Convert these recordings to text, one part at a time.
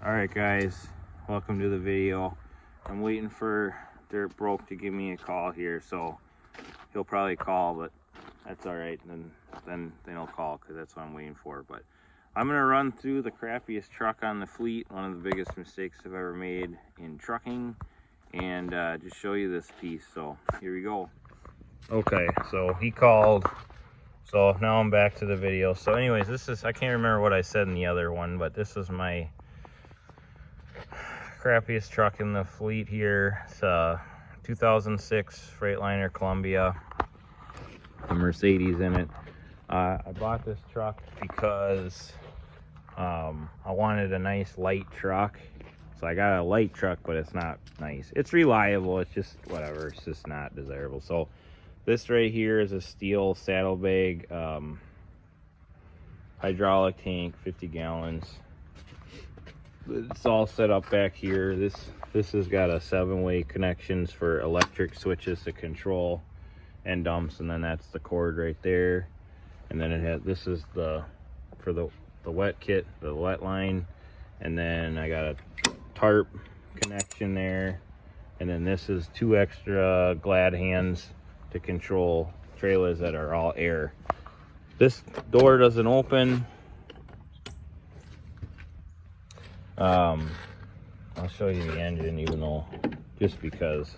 Alright guys, welcome to the video. I'm waiting for Dirt Broke to give me a call here, so he'll probably call, but that's alright. Then he'll call because that's what I'm waiting for. But I'm gonna run through the crappiest truck on the fleet, one of the biggest mistakes I've ever made in trucking, and just show you this piece. So here we go. Okay, so he called. So now I'm back to the video. So anyways, this is, I can't remember what I said in the other one, but this is my crappiest truck in the fleet here. It's a 2006 Freightliner Colombia, a Mercedes in it. I bought this truck because I wanted a nice light truck. So I got a light truck, but it's not nice. It's reliable, it's just whatever, it's just not desirable. So this right here is a steel saddlebag hydraulic tank, 50 gallons. It's all set up back here. This has got a 7-way connections for electric switches to control and dumps, and then that's the cord right there. And then it has, this is the for the wet kit, the wet line, and then I got a tarp connection there, and then this is 2 extra glad hands to control trailers that are all air. This door doesn't open. I'll show you the engine, even though, just because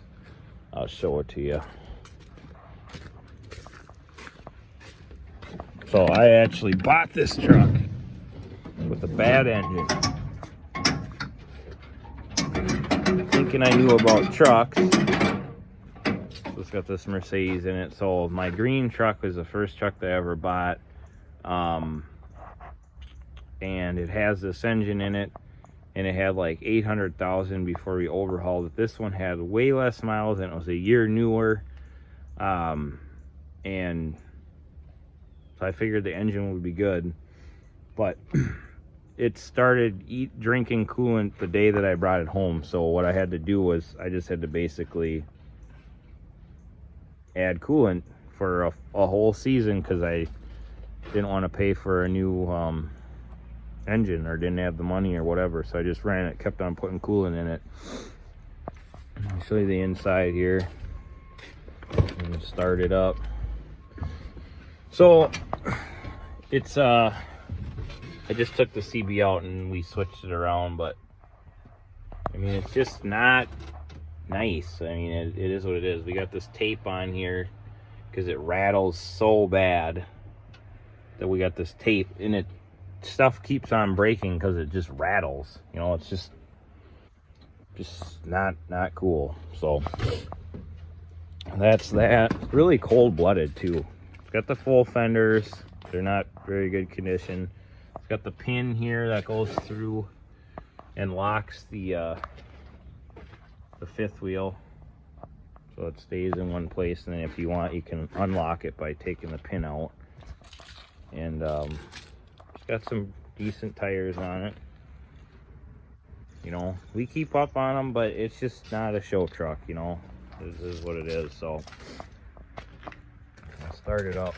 I'll show it to you. So I actually bought this truck with a bad engine, thinking I knew about trucks. So it's got this Mercedes in it. So my green truck was the first truck that I ever bought, and it has this engine in it. And it had like 800,000 before we overhauled it. This one had way less miles and it was a year newer. And so I figured the engine would be good. But it started drinking coolant the day that I brought it home. So what I had to do was I just had to basically add coolant for a whole season because I didn't want to pay for a new engine, or didn't have the money or whatever. So I just ran it, kept on putting coolant in it. I'll show you the inside here and start it up. So it's I just took the CB out and we switched it around, but I mean it's just not nice. I mean it is what it is. We got this tape on here because it rattles so bad that we got this tape in it. Stuff keeps on breaking because it just rattles, you know. It's just not cool. So that's that. Really cold-blooded too. It's got the full fenders, they're not very good condition. It's got the pin here that goes through and locks the fifth wheel, so it stays in one place, and then if you want you can unlock it by taking the pin out. And got some decent tires on it. You know, we keep up on them, but it's just not a show truck, you know. This is what it is. So I'll start it up.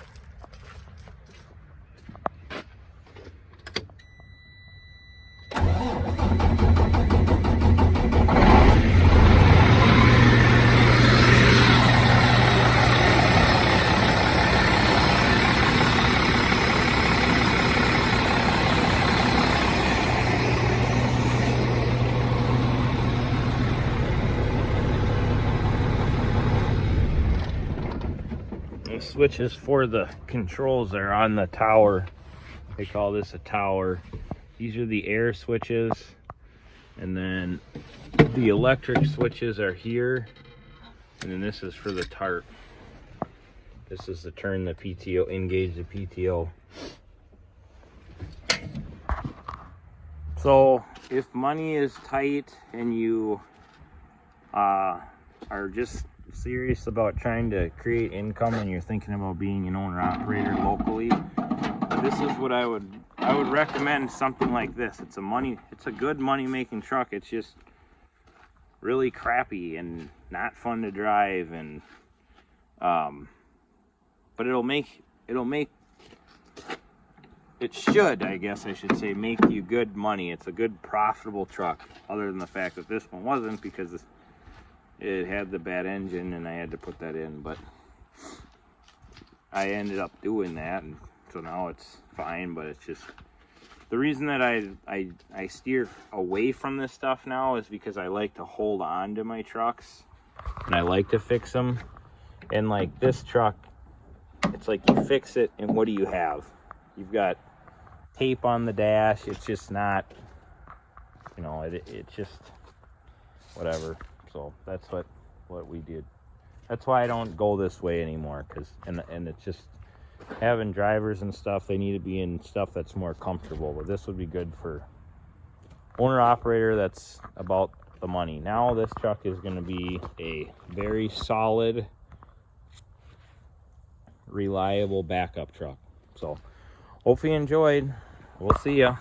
Switches for the controls are on the tower. They call this a tower. These are the air switches, and then the electric switches are here, and then this is for the tarp. This is to turn the PTO, engage the PTO. So if money is tight and you are just serious about trying to create income and you're thinking about being an owner operator locally, this is what I would recommend. Something like this. It's a good money making truck. It's just really crappy and not fun to drive, and but it'll make it should, I guess I should say, make you good money. It's a good profitable truck, other than the fact that this one wasn't, because it had the bad engine and I had to put that in. But I ended up doing that, and so now it's fine. But it's just the reason that I steer away from this stuff now is because I like to hold on to my trucks and I like to fix them. And like this truck, it's like you fix it and what do you have? You've got tape on the dash. It's just not, you know, it's just whatever. So that's what we did. That's why I don't go this way anymore, because and it's just having drivers and stuff, they need to be in stuff that's more comfortable. But this would be good for owner operator that's about the money. Now this truck is going to be a very solid, reliable backup truck. So hope you enjoyed. We'll see ya.